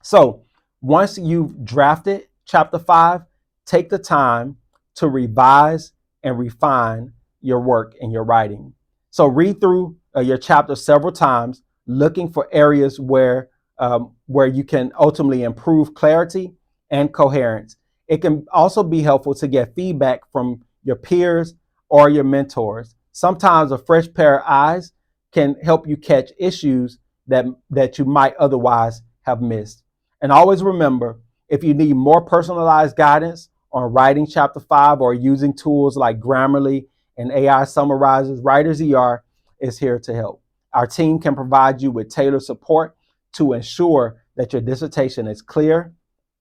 So once you've drafted Chapter 5, take the time to revise and refine your work and your writing. So read through your chapter several times, looking for areas where you can ultimately improve clarity and coherence. It can also be helpful to get feedback from your peers or your mentors. Sometimes a fresh pair of eyes can help you catch issues that you might otherwise have missed. And always remember, if you need more personalized guidance on writing Chapter 5 or using tools like Grammarly and AI summarizers, WritersER is here to help. Our team can provide you with tailored support to ensure that your dissertation is clear,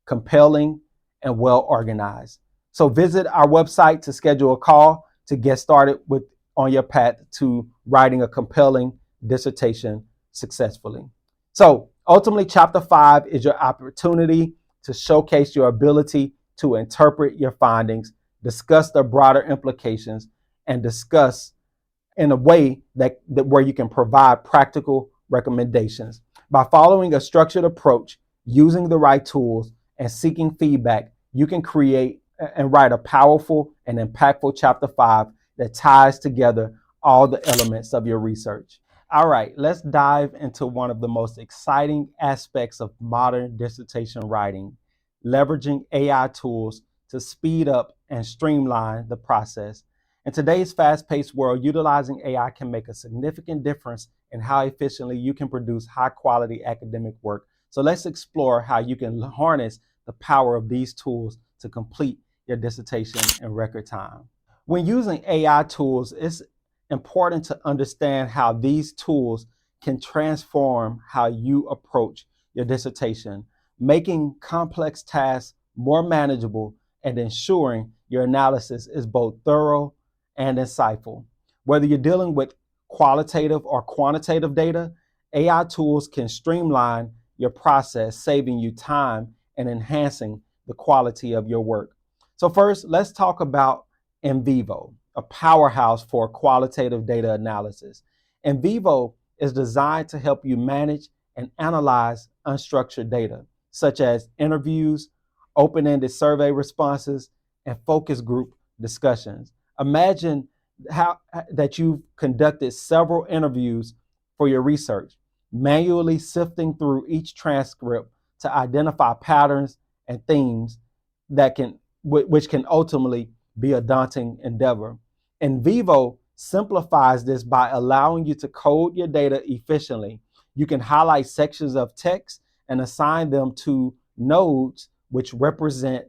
compelling, and well organized. So visit our website to schedule a call to get started on your path to writing a compelling dissertation successfully. So ultimately, Chapter 5 is your opportunity to showcase your ability to interpret your findings, discuss the broader implications, and discuss in a way that where you can provide practical recommendations. By following a structured approach, using the right tools, and seeking feedback, you can create and write a powerful and impactful Chapter 5 that ties together all the elements of your research. All right, let's dive into one of the most exciting aspects of modern dissertation writing, leveraging AI tools to speed up and streamline the process. In today's fast-paced world, utilizing AI can make a significant difference in how efficiently you can produce high-quality academic work. So let's explore how you can harness the power of these tools to complete your dissertation in record time. When using AI tools, it's important to understand how these tools can transform how you approach your dissertation, making complex tasks more manageable and ensuring your analysis is both thorough and insightful. Whether you're dealing with qualitative or quantitative data, AI tools can streamline your process, saving you time and enhancing the quality of your work. So first, let's talk about NVivo, a powerhouse for qualitative data analysis. NVivo is designed to help you manage and analyze unstructured data, such as interviews, open-ended survey responses, and focus group discussions. Imagine that you've conducted several interviews for your research, manually sifting through each transcript to identify patterns and themes which can ultimately be a daunting endeavor. NVivo simplifies this by allowing you to code your data efficiently. You can highlight sections of text and assign them to nodes which represent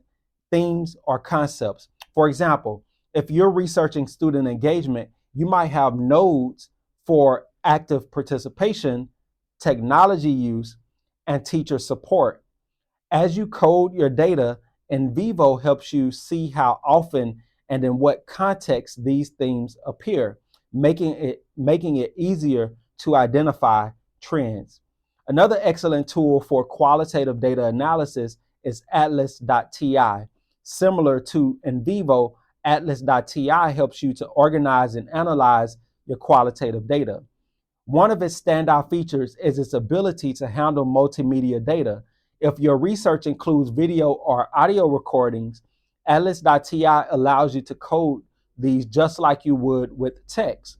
themes or concepts. For example, if you're researching student engagement, you might have nodes for active participation, technology use, and teacher support. As you code your data, NVivo helps you see how often and in what context these themes appear, making it easier to identify trends. Another excellent tool for qualitative data analysis is atlas.ti. Similar to NVivo, atlas.ti helps you to organize and analyze your qualitative data. One of its standout features is its ability to handle multimedia data. If your research includes video or audio recordings, atlas.ti allows you to code these just like you would with text.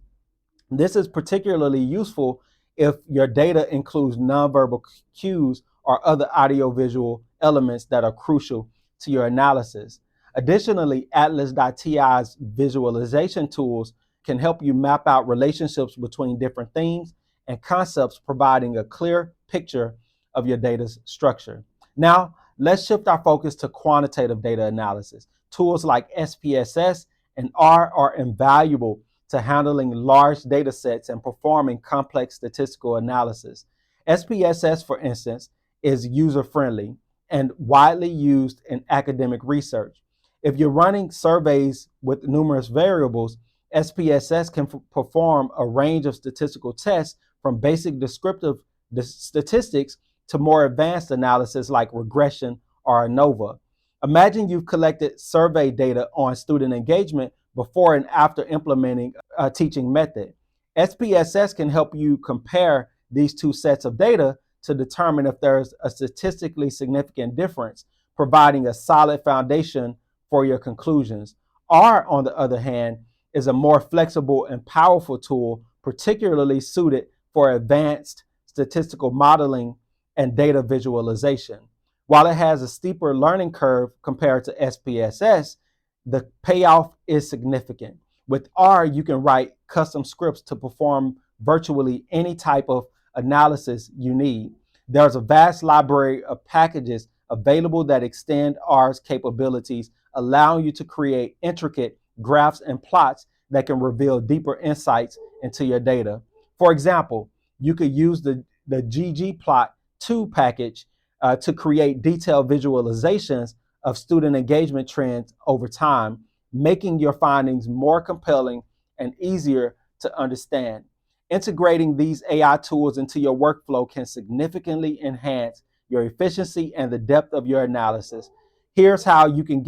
This is particularly useful if your data includes nonverbal cues or other audiovisual elements that are crucial to your analysis. Additionally, atlas.ti's visualization tools can help you map out relationships between different themes and concepts, providing a clear picture of your data's structure. Now, let's shift our focus to quantitative data analysis. Tools like SPSS and R are invaluable to handling large data sets and performing complex statistical analysis. SPSS, for instance, is user-friendly and widely used in academic research. If you're running surveys with numerous variables, SPSS can perform a range of statistical tests from basic descriptive statistics to more advanced analysis like regression or ANOVA. Imagine you've collected survey data on student engagement before and after implementing a teaching method. SPSS can help you compare these two sets of data to determine if there's a statistically significant difference, providing a solid foundation for your conclusions. R, on the other hand, is a more flexible and powerful tool, particularly suited for advanced statistical modeling and data visualization. While it has a steeper learning curve compared to SPSS, the payoff is significant. With R, you can write custom scripts to perform virtually any type of analysis you need. There's a vast library of packages available that extend R's capabilities, allowing you to create intricate graphs and plots that can reveal deeper insights into your data. For example, you could use the ggplot2 package to create detailed visualizations of student engagement trends over time, making your findings more compelling and easier to understand. Integrating these AI tools into your workflow can significantly enhance your efficiency and the depth of your analysis. Here's how you can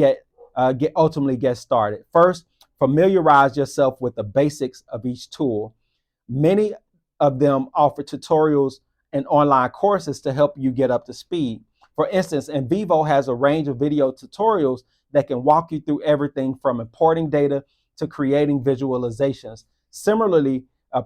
ultimately get started. First, familiarize yourself with the basics of each tool. Many of them offer tutorials and online courses to help you get up to speed. For instance, NVivo has a range of video tutorials that can walk you through everything from importing data to creating visualizations. Similarly,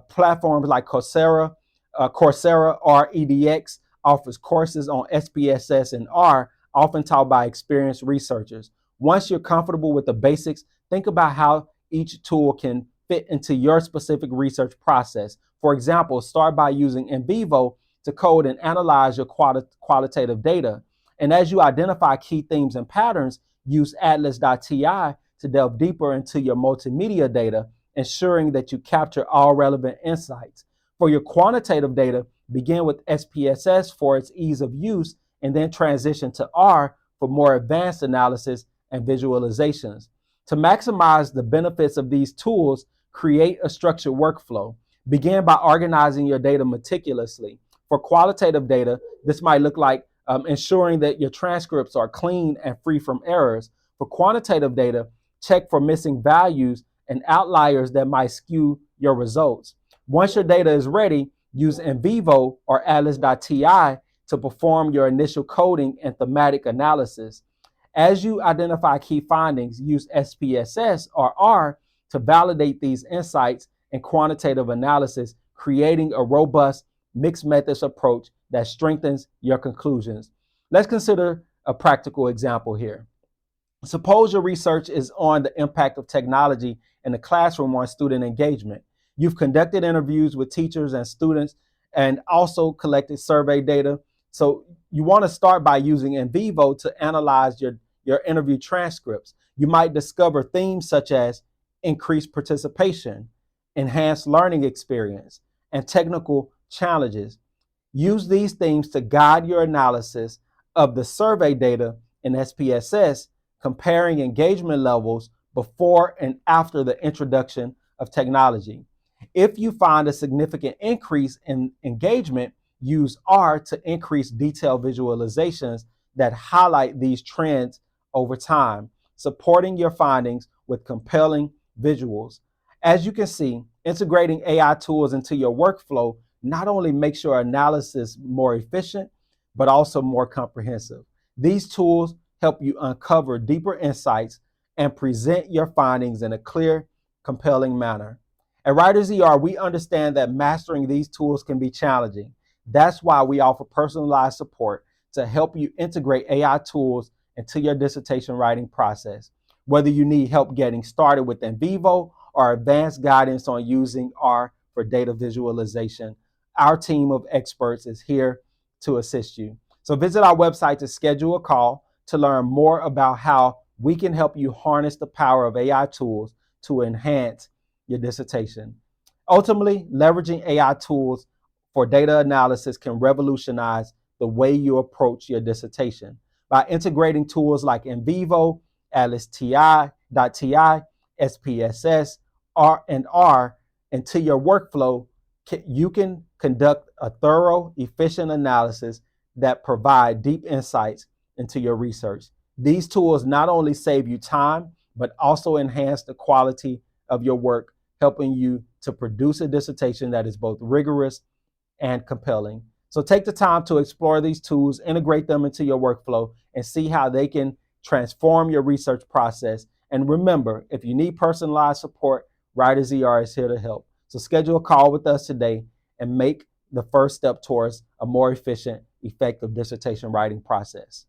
platforms like Coursera or edX offers courses on SPSS and R, often taught by experienced researchers. Once you're comfortable with the basics, think about how each tool can fit into your specific research process. For example, start by using NVivo to code and analyze your qualitative data. And as you identify key themes and patterns, use atlas.ti to delve deeper into your multimedia data, ensuring that you capture all relevant insights. For your quantitative data, begin with SPSS for its ease of use, and then transition to R for more advanced analysis and visualizations. To maximize the benefits of these tools, create a structured workflow. Begin by organizing your data meticulously. For qualitative data, this might look like ensuring that your transcripts are clean and free from errors. For quantitative data, check for missing values and outliers that might skew your results. Once your data is ready, use NVivo or atlas.ti to perform your initial coding and thematic analysis. As you identify key findings, use SPSS or R to validate these insights and quantitative analysis, creating a robust mixed methods approach that strengthens your conclusions. Let's consider a practical example here. Suppose your research is on the impact of technology in the classroom on student engagement. You've conducted interviews with teachers and students and also collected survey data. So you want to start by using in vivo to analyze your interview transcripts. You might discover themes such as increased participation, enhanced learning experience, and technical challenges. Use these themes to guide your analysis of the survey data in SPSS, comparing engagement levels before and after the introduction of technology. If you find a significant increase in engagement, use R to increase detailed visualizations that highlight these trends over time, supporting your findings with compelling visuals. As you can see, integrating AI tools into your workflow not only makes your analysis more efficient, but also more comprehensive. These tools help you uncover deeper insights and present your findings in a clear, compelling manner. At WritersER, we understand that mastering these tools can be challenging. That's why we offer personalized support to help you integrate AI tools into your dissertation writing process. Whether you need help getting started with in vivo or advanced guidance on using R for data visualization, our team of experts is here to assist you. So visit our website to schedule a call to learn more about how we can help you harness the power of AI tools to enhance your dissertation. Ultimately, leveraging AI tools for data analysis can revolutionize the way you approach your dissertation. By integrating tools like NVivo, AtlasTI.TI, SPSS, and R into your workflow, you can conduct a thorough, efficient analysis that provide deep insights into your research. These tools not only save you time, but also enhance the quality of your work, helping you to produce a dissertation that is both rigorous and compelling. So take the time to explore these tools, integrate them into your workflow, and see how they can transform your research process. And remember, if you need personalized support, WritersER is here to help. So schedule a call with us today and make the first step towards a more efficient, effective dissertation writing process.